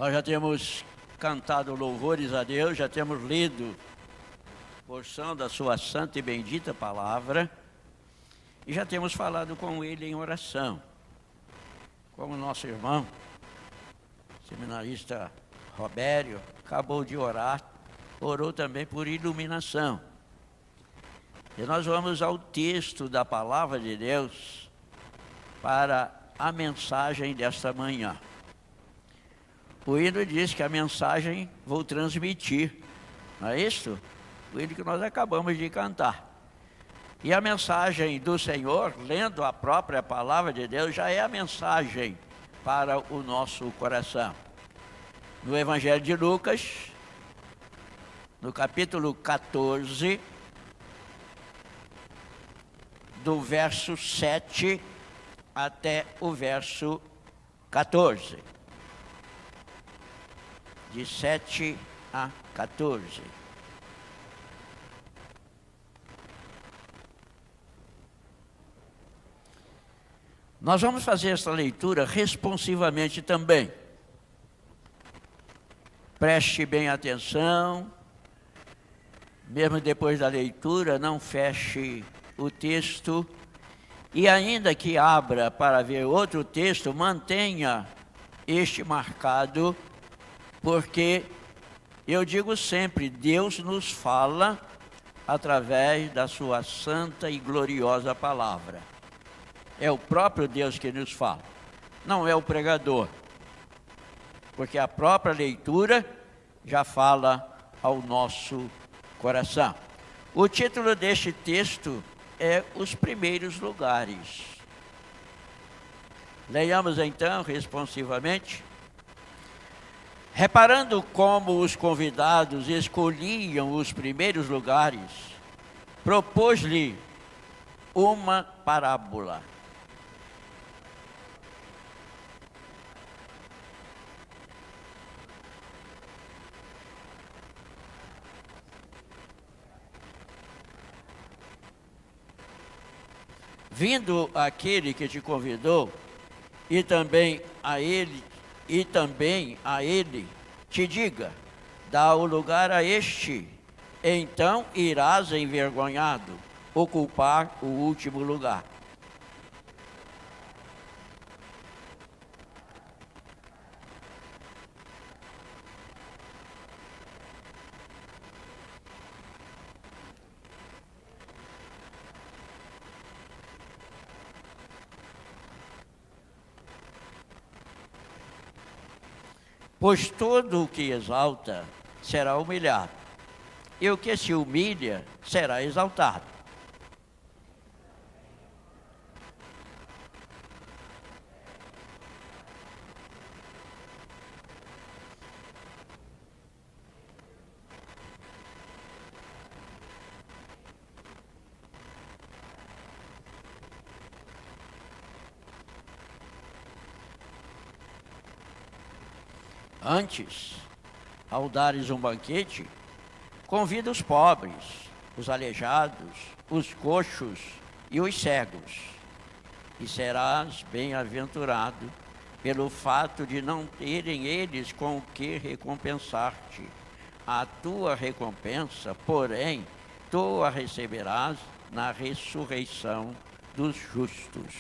Nós já temos cantado louvores a Deus, já temos lido porção da sua santa e bendita palavra e já temos falado com Ele em oração. Como nosso irmão, seminarista Robério, acabou de orar, orou também por iluminação. E nós vamos ao texto da palavra de Deus para a mensagem desta manhã. O hino diz que a mensagem vou transmitir, não é isso? O hino que nós acabamos de cantar. E a mensagem do Senhor, lendo a própria palavra de Deus, já é a mensagem para o nosso coração. No Evangelho de Lucas, no capítulo 14, do verso 7 até o verso 14. De 7 a 14. Nós vamos fazer esta leitura responsivamente também. Preste bem atenção, mesmo depois da leitura, não feche o texto, e ainda que abra para ver outro texto, mantenha este marcado, porque eu digo sempre, Deus nos fala através da sua santa e gloriosa palavra. É o próprio Deus que nos fala, não é o pregador, porque a própria leitura já fala ao nosso coração. O título deste texto é Os Primeiros Lugares. Leiamos então responsivamente. Reparando como os convidados escolhiam os primeiros lugares, propôs-lhe uma parábola. Vindo aquele que te convidou, e também a ele te diga, dá o lugar a este, então irás envergonhado ocupar o último lugar. Pois todo o que exalta será humilhado, e o que se humilha será exaltado. Antes, ao dares um banquete, convida os pobres, os aleijados, os coxos e os cegos, e serás bem-aventurado pelo fato de não terem eles com o que recompensar-te. A tua recompensa, porém, tu a receberás na ressurreição dos justos.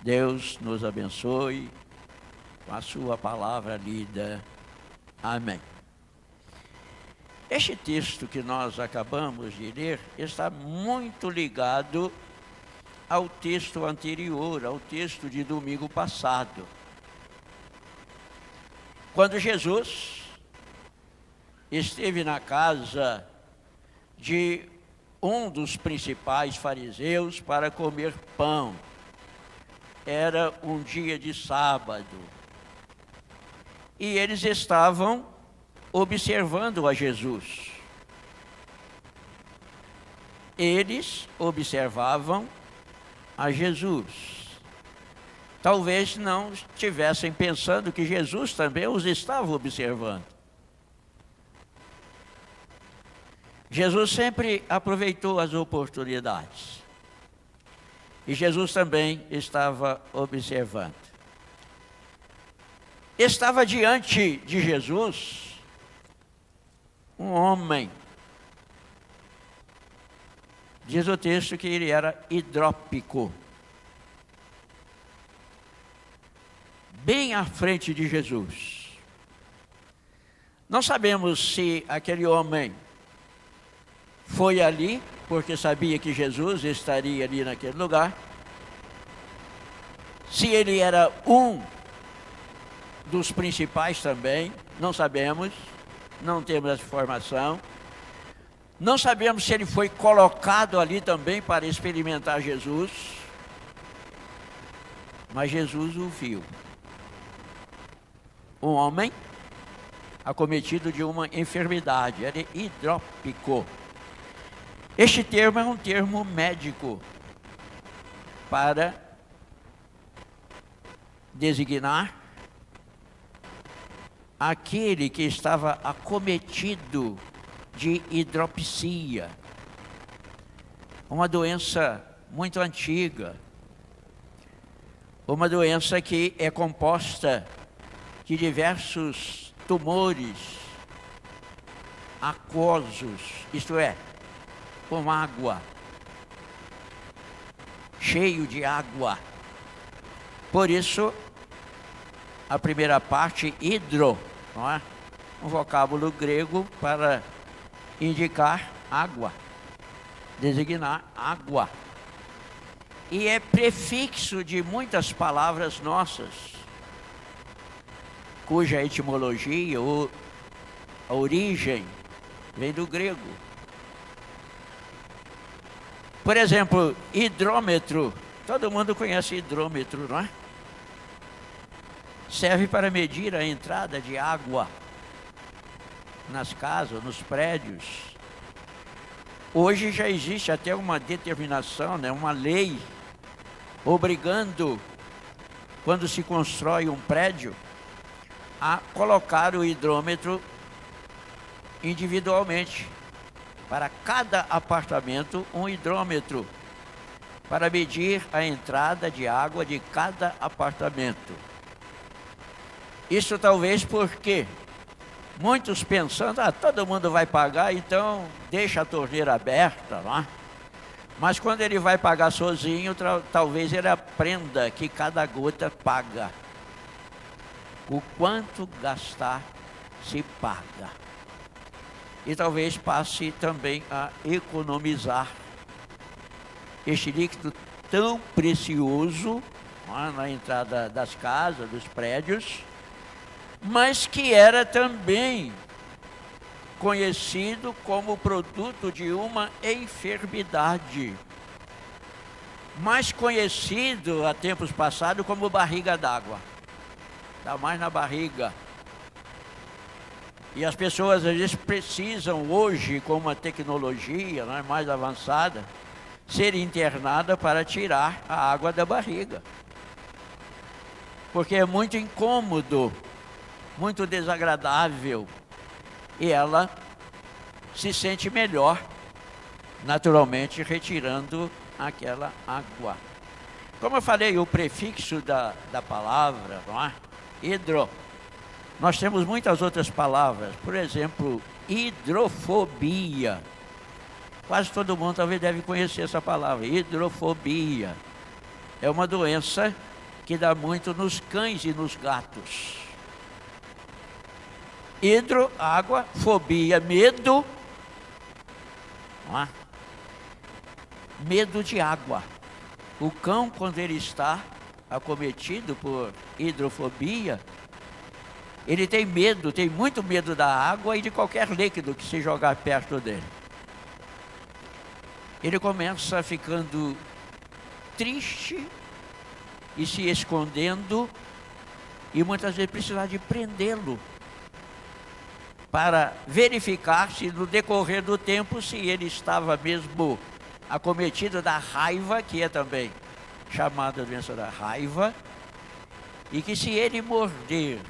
Deus nos abençoe com a sua palavra lida. Amém. Este texto que nós acabamos de ler está muito ligado ao texto anterior, ao texto de domingo passado. Quando Jesus esteve na casa de um dos principais fariseus para comer pão. Era um dia de sábado. E eles estavam observando a Jesus. Eles observavam a Jesus. Talvez não estivessem pensando que Jesus também os estava observando. Jesus sempre aproveitou as oportunidades. E Jesus também estava observando. Estava diante de Jesus um homem. Diz o texto que ele era hidrópico. Bem à frente de Jesus. Não sabemos se aquele homem foi ali, porque sabia que Jesus estaria ali naquele lugar. Se ele era um dos principais também, não sabemos, não temos essa informação. Não sabemos se ele foi colocado ali também para experimentar Jesus, mas Jesus o viu. Um homem acometido de uma enfermidade, era hidrópico. Este termo é um termo médico para designar aquele que estava acometido de hidropsia, uma doença muito antiga, uma doença que é composta de diversos tumores aquosos, isto é, com água, cheio de água. Por isso, a primeira parte, hidro, não é? Um vocábulo grego para indicar água, designar água. E é prefixo de muitas palavras nossas, cuja etimologia ou a origem vem do grego. Por exemplo, hidrômetro. Todo mundo conhece hidrômetro, não é? Serve para medir a entrada de água nas casas, nos prédios. Hoje já existe até uma determinação, né, uma lei, obrigando, quando se constrói um prédio, a colocar o hidrômetro individualmente. Para cada apartamento, um hidrômetro, para medir a entrada de água de cada apartamento. Isso talvez porque muitos pensando, todo mundo vai pagar, então deixa a torneira aberta, não é? Mas quando ele vai pagar sozinho, talvez ele aprenda que cada gota paga. O quanto gastar se paga. E talvez passe também a economizar este líquido tão precioso, não é, na entrada das casas, dos prédios, mas que era também conhecido como produto de uma enfermidade, mais conhecido há tempos passados como barriga d'água. Está mais na barriga. E as pessoas às vezes precisam hoje, com uma tecnologia, não é, mais avançada, ser internada para tirar a água da barriga. Porque é muito incômodo, muito desagradável, e ela se sente melhor, naturalmente, retirando aquela água. Como eu falei, o prefixo da palavra, não é? Hidro. Nós temos muitas outras palavras, por exemplo, hidrofobia. Quase todo mundo talvez deve conhecer essa palavra, hidrofobia. É uma doença que dá muito nos cães e nos gatos. Hidro, água, fobia, medo. Não é? Medo de água. O cão, quando ele está acometido por hidrofobia, ele tem medo, tem muito medo da água e de qualquer líquido que se jogar perto dele. Ele começa ficando triste e se escondendo, e muitas vezes precisa de prendê-lo para verificar se no decorrer do tempo se ele estava mesmo acometido da raiva, que é também chamada doença da raiva, e que se ele morder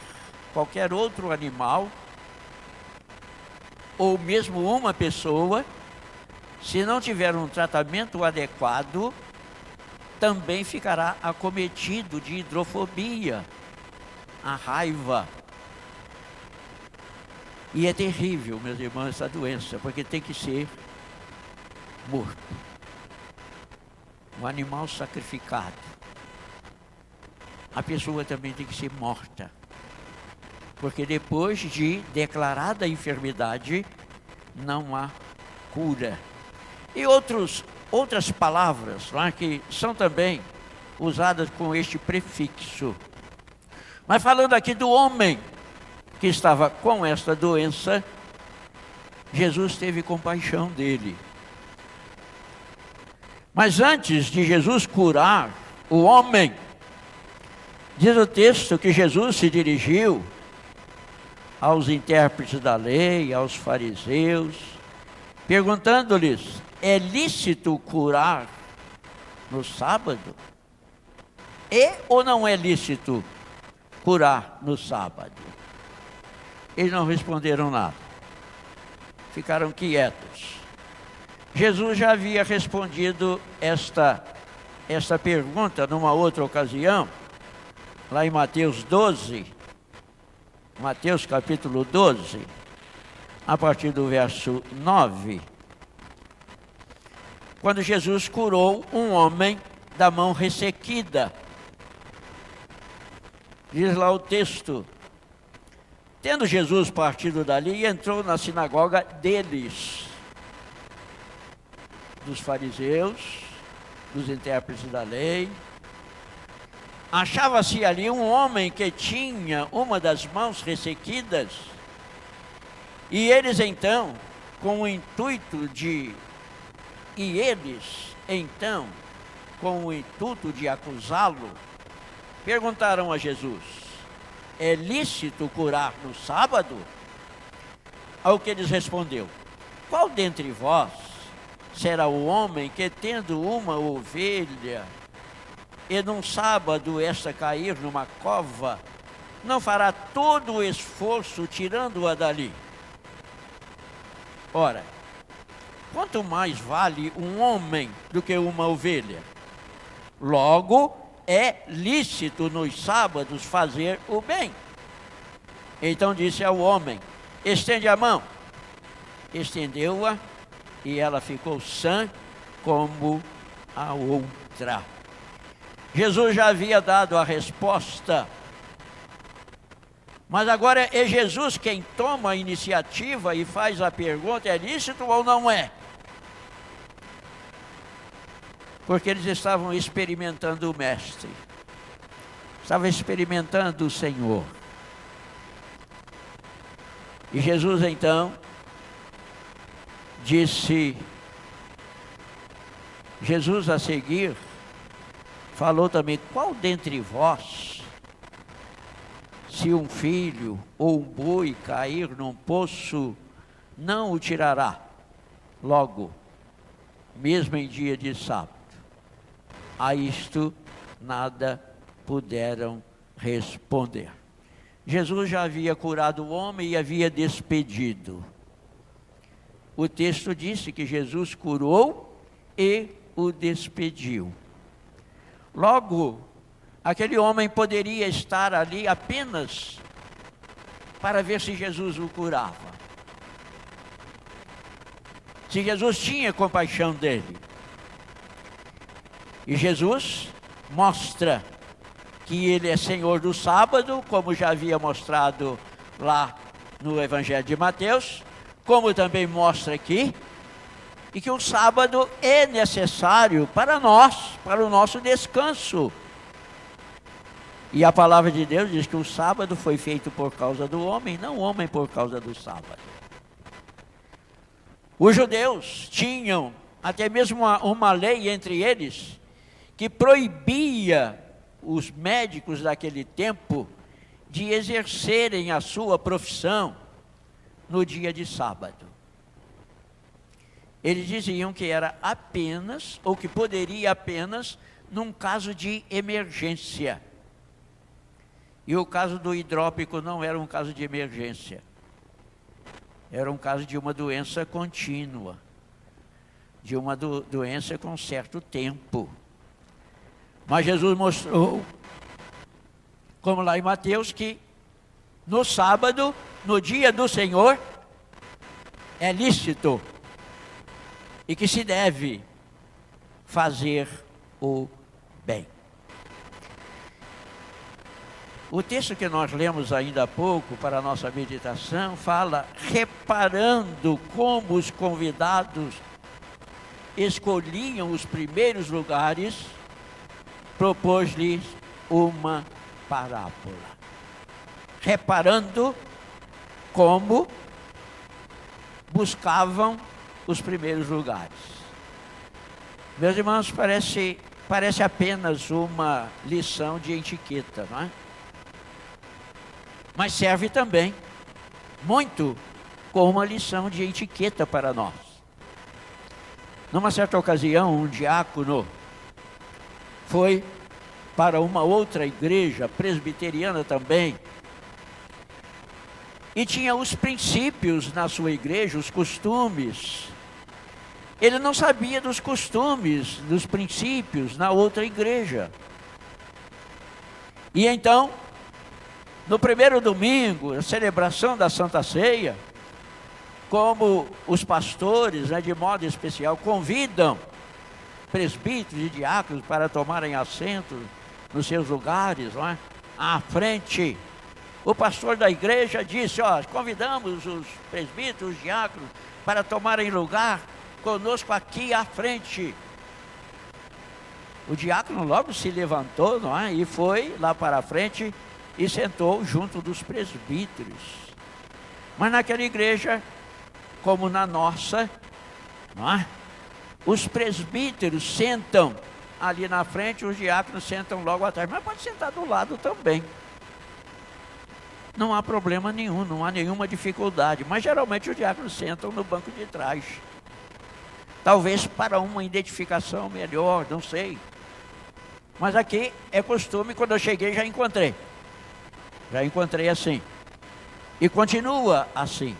qualquer outro animal, ou mesmo uma pessoa, se não tiver um tratamento adequado, também ficará acometido de hidrofobia. a raiva. E é terrível, meus irmãos, essa doença, porque tem que ser morto. Um animal sacrificado. A pessoa também tem que ser morta. Porque depois de declarada a enfermidade, não há cura. E outras palavras lá, que são também usadas com este prefixo. Mas falando aqui do homem que estava com esta doença, Jesus teve compaixão dele. Mas antes de Jesus curar o homem, diz o texto que Jesus se dirigiu aos intérpretes da lei, aos fariseus, perguntando-lhes: é lícito curar no sábado? Ou não é lícito curar no sábado? Eles não responderam nada. Ficaram quietos. Jesus já havia respondido esta pergunta numa outra ocasião, lá em Mateus 12, Mateus capítulo 12, a partir do verso 9, quando Jesus curou um homem da mão ressequida. Diz lá o texto: tendo Jesus partido dali, entrou na sinagoga deles, dos fariseus, dos intérpretes da lei. Achava-se ali um homem que tinha uma das mãos ressequidas, e eles então, com o intuito de acusá-lo, perguntaram a Jesus: é lícito curar no sábado? Ao que eles respondeu: qual dentre vós será o homem que, tendo uma ovelha, e num sábado esta cair numa cova, não fará todo o esforço tirando-a dali? Ora, quanto mais vale um homem do que uma ovelha? Logo, é lícito nos sábados fazer o bem. Então disse ao homem: estende a mão. Estendeu-a, e ela ficou sã como a outra. Jesus já havia dado a resposta, mas agora é Jesus quem toma a iniciativa e faz a pergunta: é lícito ou não é? Porque eles estavam experimentando o Mestre, estavam experimentando o Senhor. E Jesus então disse, Jesus a seguir falou também: qual dentre vós, se um filho ou um boi cair num poço, não o tirará logo, mesmo em dia de sábado? A isto nada puderam responder. Jesus já havia curado o homem e havia despedido. O texto disse que Jesus curou e o despediu. Logo, aquele homem poderia estar ali apenas para ver se Jesus o curava, se Jesus tinha compaixão dele. E Jesus mostra que ele é Senhor do sábado, como já havia mostrado lá no Evangelho de Mateus, como também mostra aqui, e que o sábado é necessário para nós, para o nosso descanso. E a palavra de Deus diz que o sábado foi feito por causa do homem, não o homem por causa do sábado. Os judeus tinham até mesmo uma lei entre eles que proibia os médicos daquele tempo de exercerem a sua profissão no dia de sábado. Eles diziam que era apenas, ou que poderia apenas, num caso de emergência. E o caso do hidrópico não era um caso de emergência. Era um caso de uma doença contínua, de uma doença com certo tempo. Mas Jesus mostrou Como lá em Mateus, que no sábado, no dia do Senhor, é lícito e que se deve fazer o bem. O texto que nós lemos ainda há pouco para a nossa meditação fala: reparando como os convidados escolhiam os primeiros lugares, propôs-lhes uma parábola. Reparando como buscavam os primeiros lugares. Meus irmãos, parece apenas uma lição de etiqueta, não é? Mas serve também muito como uma lição de etiqueta para nós. Numa certa ocasião, um diácono foi para uma outra igreja presbiteriana também, e tinha os princípios na sua igreja, os costumes. Ele não sabia dos costumes, dos princípios na outra igreja. E então, no primeiro domingo, a celebração da Santa Ceia, como os pastores, de modo especial, convidam presbíteros e diáconos para tomarem assento nos seus lugares, não é? À frente. O pastor da igreja disse: convidamos os presbíteros, os diáconos, para tomarem lugar conosco aqui à frente. O diácono logo se levantou, não é? E foi lá para a frente e sentou junto dos presbíteros. Mas naquela igreja, como na nossa, não é? Os presbíteros sentam ali na frente, os diáconos sentam logo atrás, mas pode sentar do lado também. Não há problema nenhum, não há nenhuma dificuldade, mas geralmente os diáconos sentam no banco de trás. Talvez para uma identificação melhor, não sei. Mas aqui é costume, quando eu cheguei já encontrei assim. E continua assim.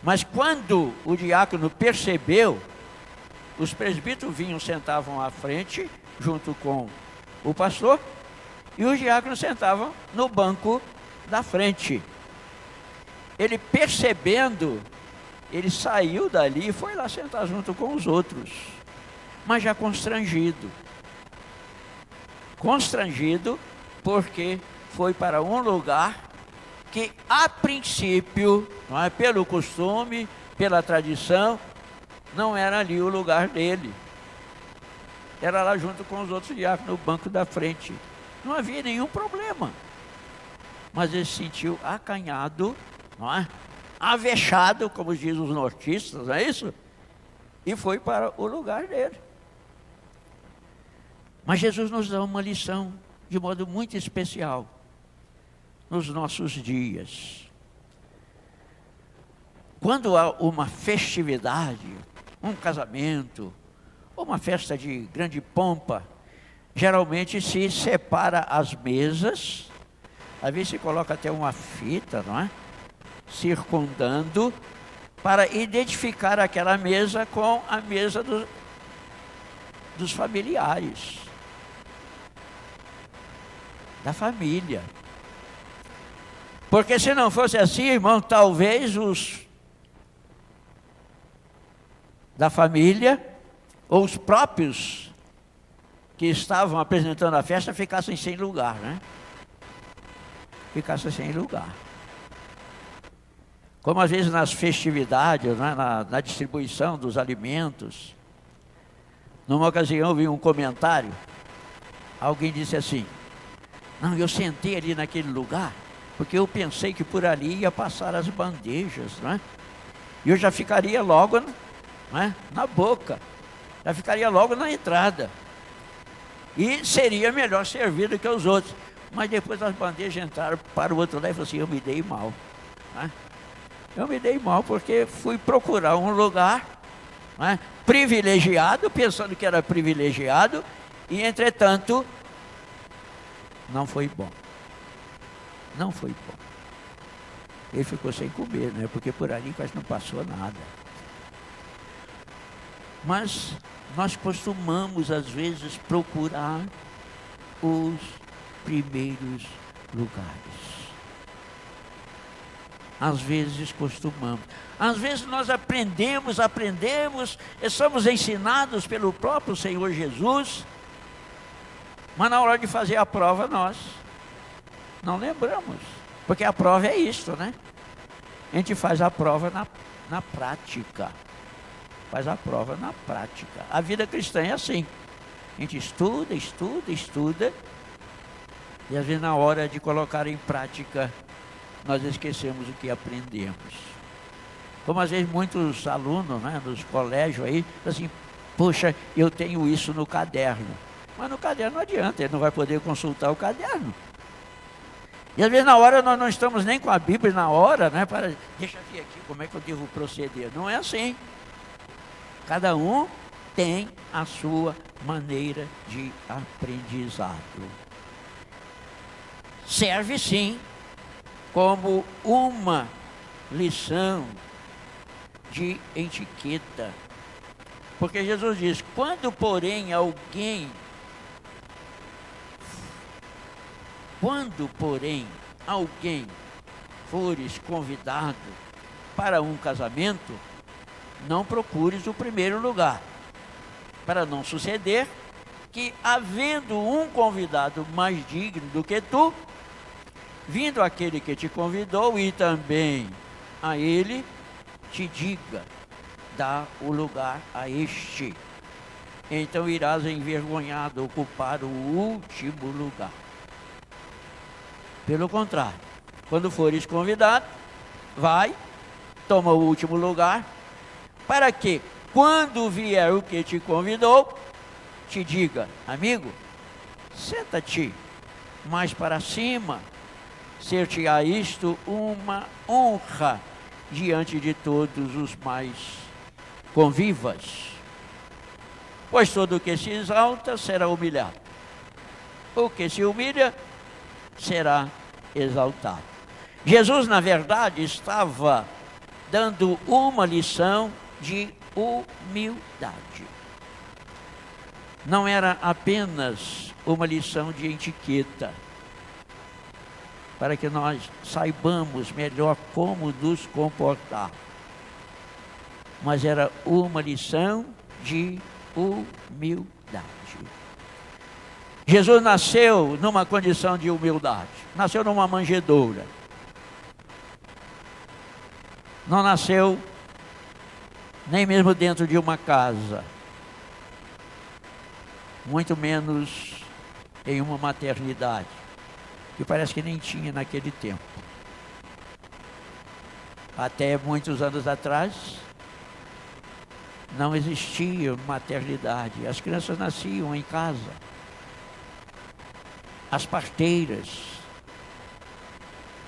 Mas quando o diácono percebeu, os presbíteros vinham, sentavam à frente, junto com o pastor, e os diáconos sentavam no banco da frente. Ele percebendo, ele saiu dali e foi lá sentar junto com os outros, mas já constrangido. Constrangido porque foi para um lugar que a princípio, não é, pelo costume, pela tradição, não era ali o lugar dele. Era lá junto com os outros diáconos, no banco da frente. Não havia nenhum problema. Mas ele se sentiu acanhado, não é? Avexado, como dizem os nortistas, não é isso? E foi para o lugar dele. Mas Jesus nos dá uma lição de modo muito especial nos nossos dias. Quando há uma festividade, um casamento, uma festa de grande pompa, geralmente se separa as mesas, às vezes se coloca até uma fita, não é? Circundando, para identificar aquela mesa com a mesa dos familiares, da família. Porque se não fosse assim, irmão, talvez os da família, ou os próprios que estavam apresentando a festa, ficassem sem lugar, né? Ficassem sem lugar. Como às vezes nas festividades, né? na distribuição dos alimentos. Numa ocasião eu vi um comentário, alguém disse assim: não, eu sentei ali naquele lugar, porque eu pensei que por ali ia passar as bandejas, né? E eu já ficaria logo, né, na boca, já ficaria logo na entrada. E seria melhor servido que os outros. Mas depois as bandejas entraram para o outro lado e falaram assim: eu me dei mal, né? Eu me dei mal porque fui procurar um lugar, né, privilegiado, pensando que era privilegiado, e entretanto, não foi bom. Não foi bom. Ele ficou sem comer, né? Porque por ali quase não passou nada. Mas nós costumamos, às vezes, procurar os primeiros lugares. Às vezes costumamos. Às vezes nós aprendemos, somos ensinados pelo próprio Senhor Jesus, mas na hora de fazer a prova nós não lembramos. Porque a prova é isto, né? A gente faz a prova na prática. Faz a prova na prática. A vida cristã é assim. A gente estuda, e às vezes na hora de colocar em prática, nós esquecemos o que aprendemos. Como às vezes muitos alunos, né, nos colégios aí, assim, poxa, eu tenho isso no caderno. Mas no caderno não adianta, ele não vai poder consultar o caderno. E às vezes na hora nós não estamos nem com a Bíblia na hora, né, para, deixa eu ver aqui como é que eu devo proceder. Não é assim. Cada um tem a sua maneira de aprendizado. Serve sim como uma lição de etiqueta. Porque Jesus diz, quando porém alguém fores convidado para um casamento, não procures o primeiro lugar, para não suceder que, havendo um convidado mais digno do que tu, vindo aquele que te convidou e também a ele, te diga, dá o lugar a este. Então irás envergonhado ocupar o último lugar. Pelo contrário, quando fores convidado, vai, toma o último lugar, para que, quando vier o que te convidou, te diga, amigo, senta-te mais para cima, ser-te-á isto uma honra diante de todos os mais convivas. Pois todo o que se exalta será humilhado, o que se humilha será exaltado. Jesus, na verdade, estava dando uma lição de humildade. Não era apenas uma lição de etiqueta, para que nós saibamos melhor como nos comportar, mas era uma lição de humildade. Jesus nasceu numa condição de humildade, nasceu numa manjedoura, não nasceu nem mesmo dentro de uma casa, muito menos em uma maternidade, que parece que nem tinha naquele tempo. Até muitos anos atrás, não existia maternidade, as crianças nasciam em casa. As parteiras,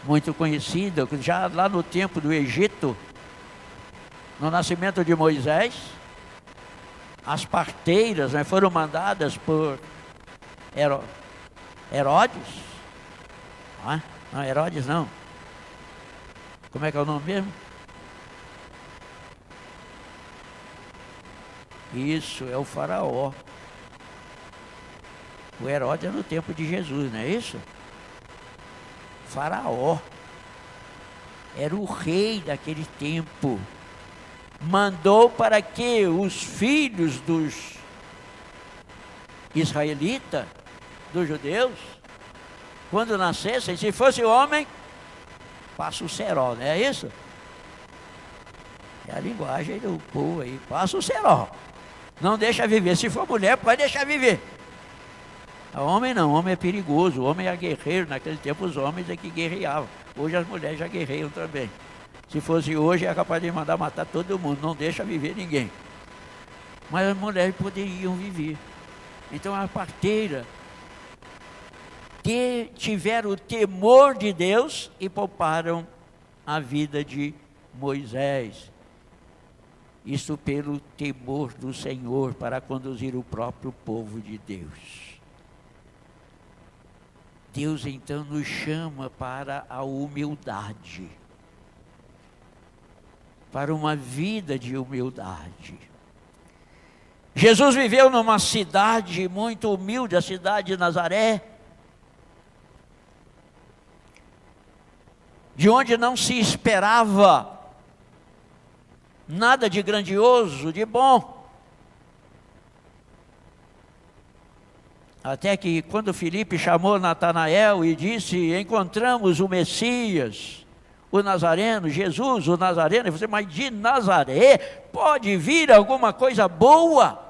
muito conhecida, já lá no tempo do Egito, no nascimento de Moisés, as parteiras, né, foram mandadas por Herodes. Não, Herodes não. Como é que é o nome mesmo? Isso, é o faraó. O Herodes é no tempo de Jesus, não é isso? Faraó era o rei daquele tempo. Mandou para que os filhos dos israelitas, dos judeus, quando nascessem, se fosse homem, passa o cerol, não é isso? É a linguagem do povo aí, passa o cerol. Não deixa viver. Se for mulher, pode deixar viver. O homem não, o homem é perigoso, o homem é guerreiro. Naquele tempo os homens é que guerreavam. Hoje as mulheres já guerreiam também. Se fosse hoje, é capaz de mandar matar todo mundo, não deixa viver ninguém. Mas as mulheres poderiam viver. Então a parteira tiveram o temor de Deus e pouparam a vida de Moisés. Isso pelo temor do Senhor, para conduzir o próprio povo de Deus. Deus então nos chama para a humildade, para uma vida de humildade. Jesus viveu numa cidade muito humilde, a cidade de Nazaré, de onde não se esperava nada de grandioso, de bom. Até que quando Filipe chamou Natanael e disse: encontramos o Messias, o Nazareno, Jesus, o Nazareno. Ele falou: mas de Nazaré pode vir alguma coisa boa?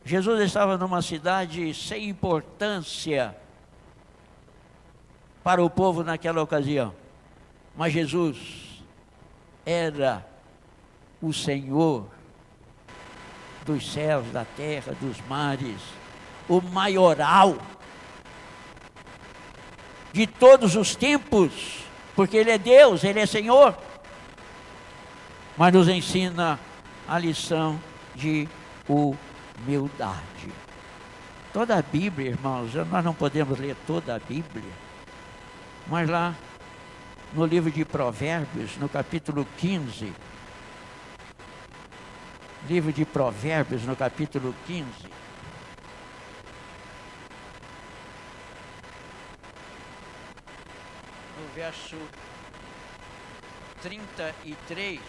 Jesus estava numa cidade sem importância para o povo naquela ocasião. Mas Jesus era o Senhor dos céus, da terra, dos mares, o maioral de todos os tempos, porque Ele é Deus, Ele é Senhor. Mas nos ensina a lição de humildade. Toda a Bíblia, irmãos, nós não podemos ler toda a Bíblia, mas lá no livro de Provérbios, no capítulo 15, livro de Provérbios, no capítulo 15, no verso 33,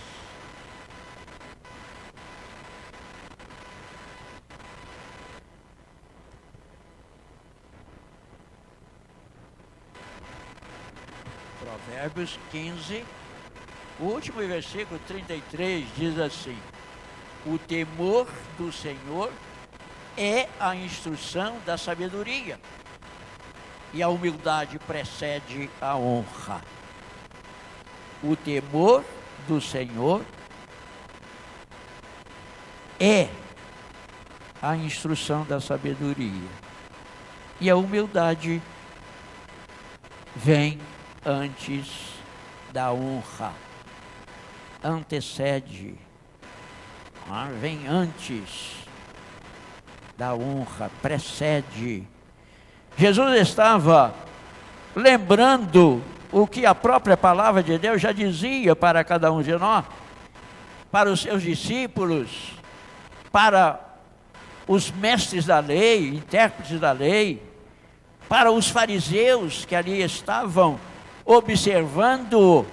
Provérbios 15, o último versículo 33 diz assim: o temor do Senhor é a instrução da sabedoria, e a humildade precede a honra. O temor do Senhor é a instrução da sabedoria, e a humildade vem antes da honra, antecede, vem antes da honra, precede. Jesus estava lembrando o que a própria palavra de Deus já dizia para cada um de nós, para os seus discípulos, para os mestres da lei, intérpretes da lei, para os fariseus que ali estavam observando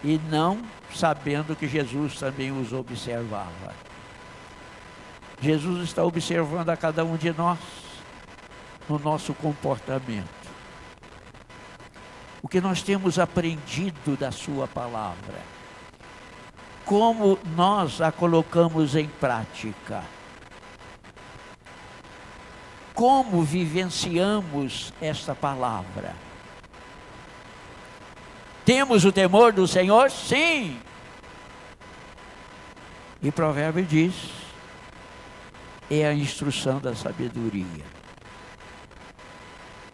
e não sabendo que Jesus também os observava. Jesus está observando a cada um de nós no nosso comportamento. O que nós temos aprendido da sua palavra, como nós a colocamos em prática, como vivenciamos esta palavra. Temos o temor do Senhor? Sim. E Provérbio diz: é a instrução da sabedoria,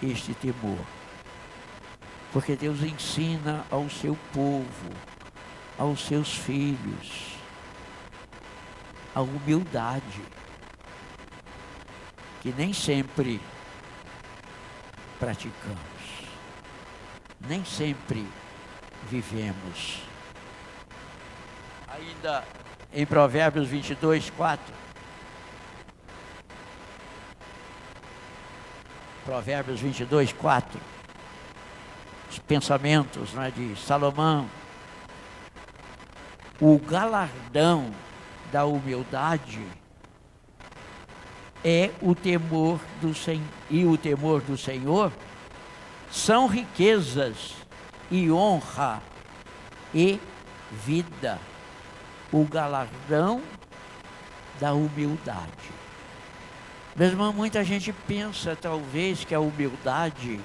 este temor. Porque Deus ensina ao seu povo, aos seus filhos, a humildade, que nem sempre praticamos, nem sempre vivemos. Ainda em Provérbios 22, 4. Provérbios 22, 4. Os pensamentos, de Salomão. O galardão da humildade é o temor do Senhor, e o temor do Senhor são riquezas e honra e vida. O galardão da humildade. Meu irmão, muita gente pensa talvez que a humildade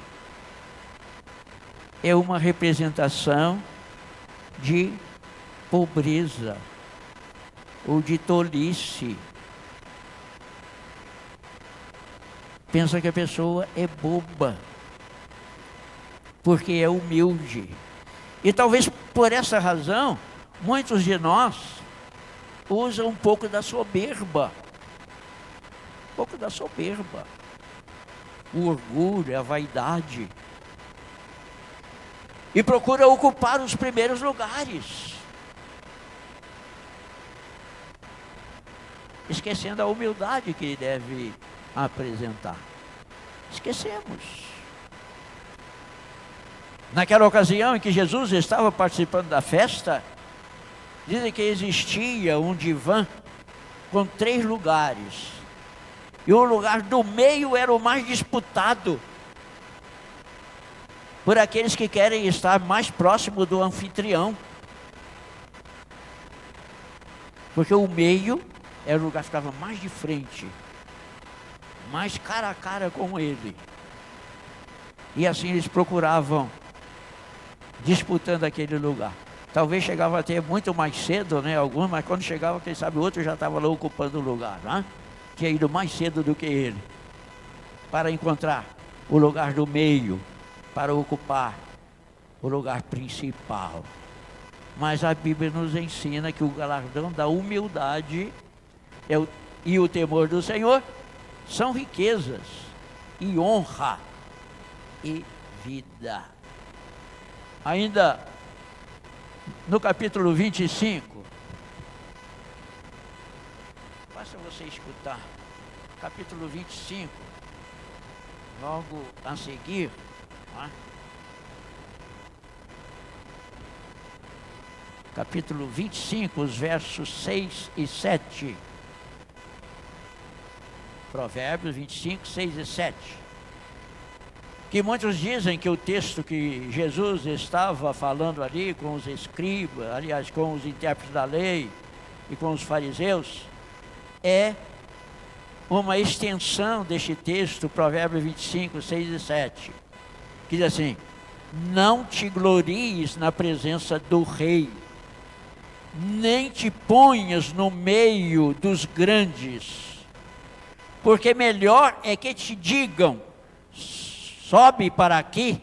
é uma representação de pobreza ou de tolice. Pensa que a pessoa é boba, porque é humilde. E talvez por essa razão, muitos de nós usam um pouco da soberba. Um pouco da soberba. O orgulho, a vaidade. E procura ocupar os primeiros lugares, esquecendo a humildade que deve apresentar. Esquecemos. Naquela ocasião em que Jesus estava participando da festa, dizem que existia um divã com 3 lugares. E o lugar do meio era o mais disputado por aqueles que querem estar mais próximo do anfitrião. Porque o meio era o lugar que ficava mais de frente, mais cara a cara com ele. E assim eles procuravam, disputando aquele lugar. Talvez chegava até muito mais cedo, né, alguns, mas quando chegava, quem sabe o outro já estava lá ocupando o lugar, né? Tinha ido mais cedo do que ele, para encontrar o lugar do meio, para ocupar o lugar principal. Mas a Bíblia nos ensina que o galardão da humildade e o temor do Senhor são riquezas e honra e vida. Ainda no capítulo 25, basta você escutar, capítulo 25, logo a seguir, né? Capítulo 25, os versos 6 e 7. Provérbios 25, 6 e 7. Que muitos dizem que o texto que Jesus estava falando ali com os escribas, aliás, com os intérpretes da lei e com os fariseus, é uma extensão deste texto, Provérbios 25, 6 e 7. Que diz assim: não te glories na presença do rei, nem te ponhas no meio dos grandes, porque melhor é que te digam, sobe para aqui,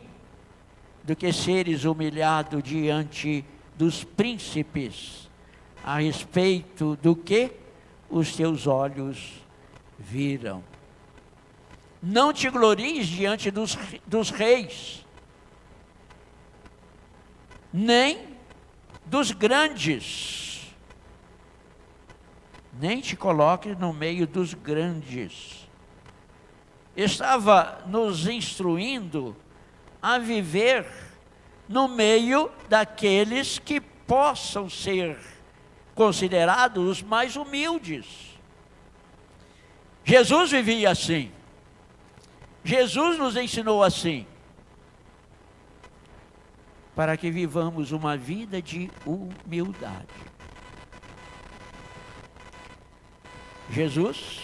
do que seres humilhado diante dos príncipes, a respeito do que os teus olhos viram. Não te glories diante dos reis, nem dos grandes, nem te coloque no meio dos grandes. Estava nos instruindo a viver no meio daqueles que possam ser considerados os mais humildes. Jesus vivia assim. Jesus nos ensinou assim, para que vivamos uma vida de humildade. Jesus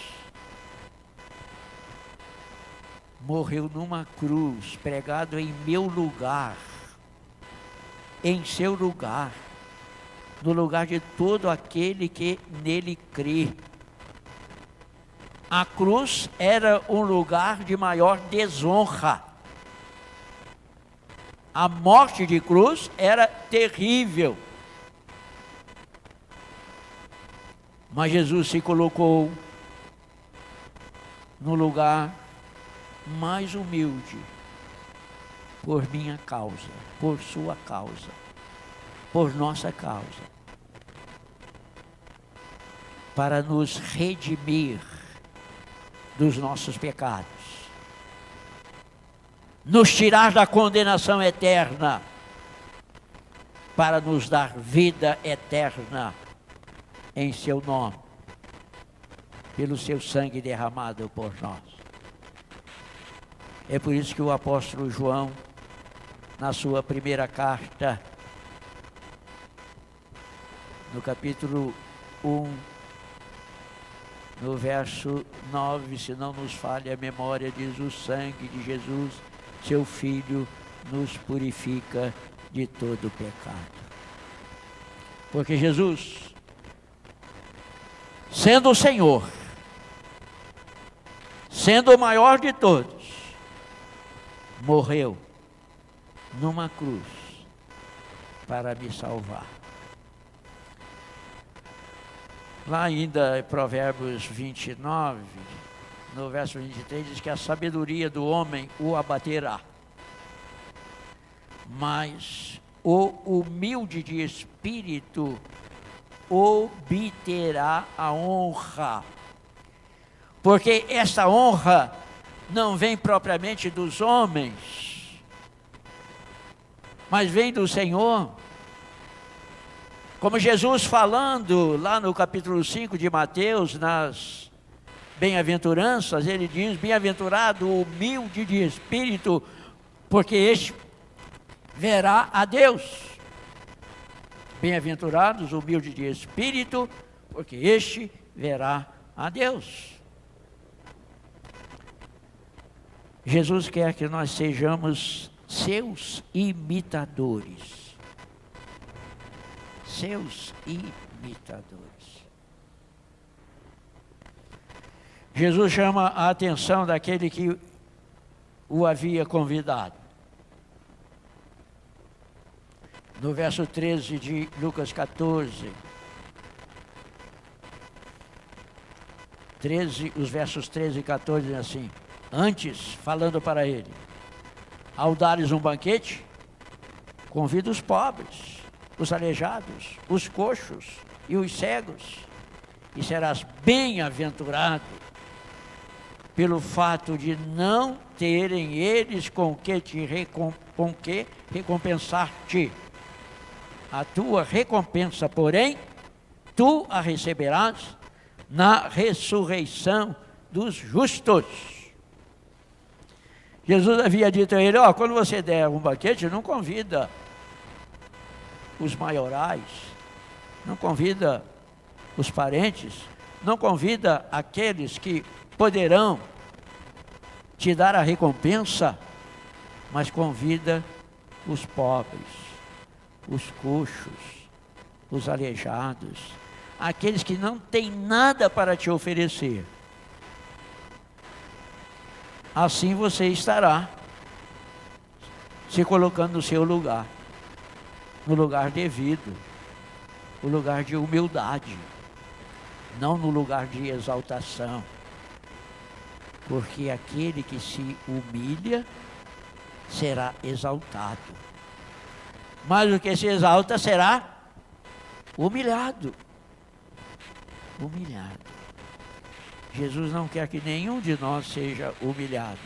morreu numa cruz, pregado em meu lugar, em seu lugar, no lugar de todo aquele que nele crê. A cruz era um lugar de maior desonra. A morte de cruz era terrível. Mas Jesus se colocou no lugar mais humilde, por minha causa, por sua causa, por nossa causa, para nos redimir dos nossos pecados, nos tirar da condenação eterna, para nos dar vida eterna em seu nome, pelo seu sangue derramado por nós. É por isso que o apóstolo João, na sua primeira carta, no capítulo 1, no verso 9, se não nos falha a memória, diz: o sangue de Jesus, seu Filho, nos purifica de todo pecado. Porque Jesus, sendo o Senhor, sendo o maior de todos, morreu numa cruz para me salvar. Lá ainda em Provérbios 29, no verso 23, diz que a sabedoria do homem o abaterá, mas o humilde de espírito obterá a honra. Porque essa honra não vem propriamente dos homens, mas vem do Senhor. Como Jesus falando lá no capítulo 5 de Mateus, nas bem-aventuranças, ele diz: bem-aventurado o humilde de espírito, porque este verá a Deus. Bem-aventurados os humildes de espírito, porque este verá a Deus. Jesus quer que nós sejamos seus imitadores. Seus imitadores. Jesus chama a atenção daquele que o havia convidado. No verso 13 de Lucas 14. Os versos 13 e 14 dizem assim: antes, falando para ele, ao dares um banquete, convida os pobres, os aleijados, os coxos e os cegos, e serás bem-aventurado pelo fato de não terem eles com que recompensar-te. A tua recompensa, porém, tu a receberás na ressurreição dos justos. Jesus havia dito a ele: quando você der um banquete, não convida os maiorais, não convida os parentes, não convida aqueles que poderão te dar a recompensa, mas convida os pobres, os coxos, os aleijados, aqueles que não têm nada para te oferecer. Assim você estará se colocando no seu lugar, no lugar devido, no lugar de humildade, não no lugar de exaltação. Porque aquele que se humilha será exaltado, mas o que se exalta será humilhado. Humilhado. Jesus não quer que nenhum de nós seja humilhado,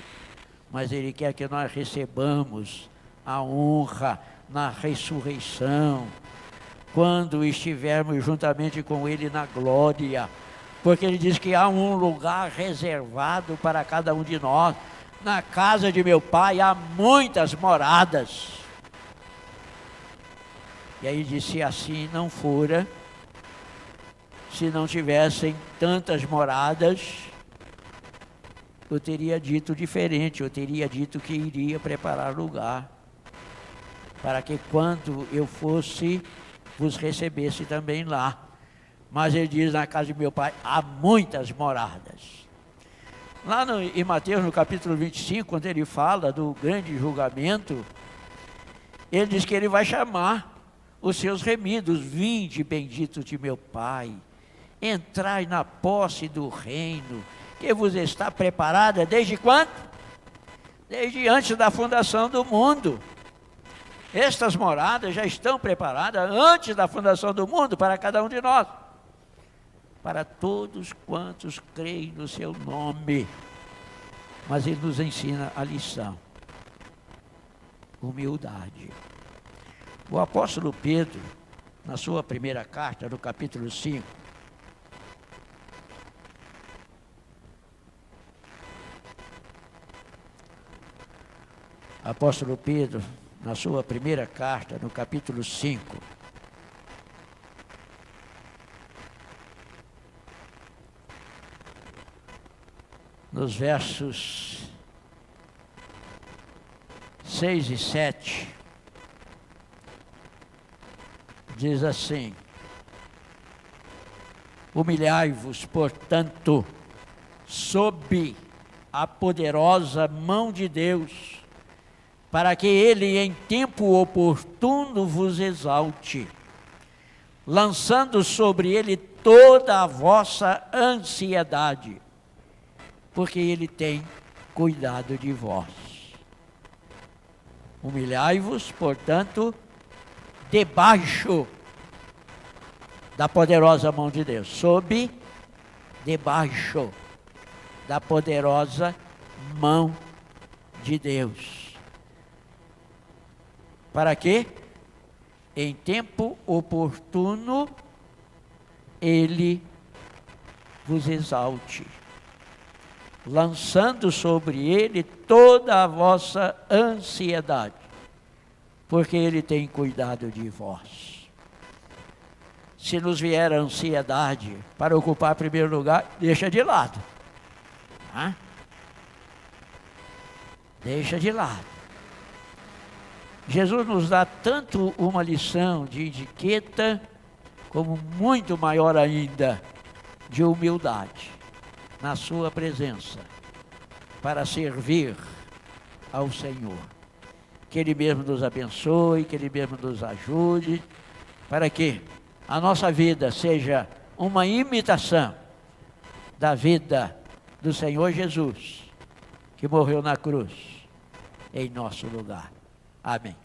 mas Ele quer que nós recebamos a honra na ressurreição, quando estivermos juntamente com Ele na glória, porque Ele diz que há um lugar reservado para cada um de nós. Na casa de meu Pai há muitas moradas. E aí diz: se assim não fora, se não tivessem tantas moradas, eu teria dito diferente, eu teria dito que iria preparar lugar, para que quando eu fosse, vos recebesse também lá. Mas ele diz: na casa de meu Pai há muitas moradas. Lá em Mateus, no capítulo 25, quando ele fala do grande julgamento, ele diz que ele vai chamar os seus remidos: vinde, benditos de meu Pai, entrai na posse do reino, que vos está preparada desde quando? Desde antes da fundação do mundo. Estas moradas já estão preparadas antes da fundação do mundo para cada um de nós, para todos quantos creem no seu nome. Mas ele nos ensina a lição: humildade. O apóstolo Pedro, na sua primeira carta, no capítulo 5, apóstolo Pedro, na sua primeira carta, no capítulo 5, nos versos 6 e 7, diz assim: humilhai-vos, portanto, sob a poderosa mão de Deus, para que Ele em tempo oportuno vos exalte, lançando sobre Ele toda a vossa ansiedade, porque Ele tem cuidado de vós. Humilhai-vos, portanto, debaixo da poderosa mão de Deus, debaixo da poderosa mão de Deus. Para que, em tempo oportuno, Ele vos exalte, lançando sobre Ele toda a vossa ansiedade, porque Ele tem cuidado de vós. Se nos vier a ansiedade para ocupar primeiro lugar, deixa de lado. Deixa de lado. Jesus nos dá tanto uma lição de etiqueta, como muito maior ainda, de humildade, na sua presença, para servir ao Senhor. Que Ele mesmo nos abençoe, que Ele mesmo nos ajude, para que a nossa vida seja uma imitação da vida do Senhor Jesus, que morreu na cruz em nosso lugar. Amém.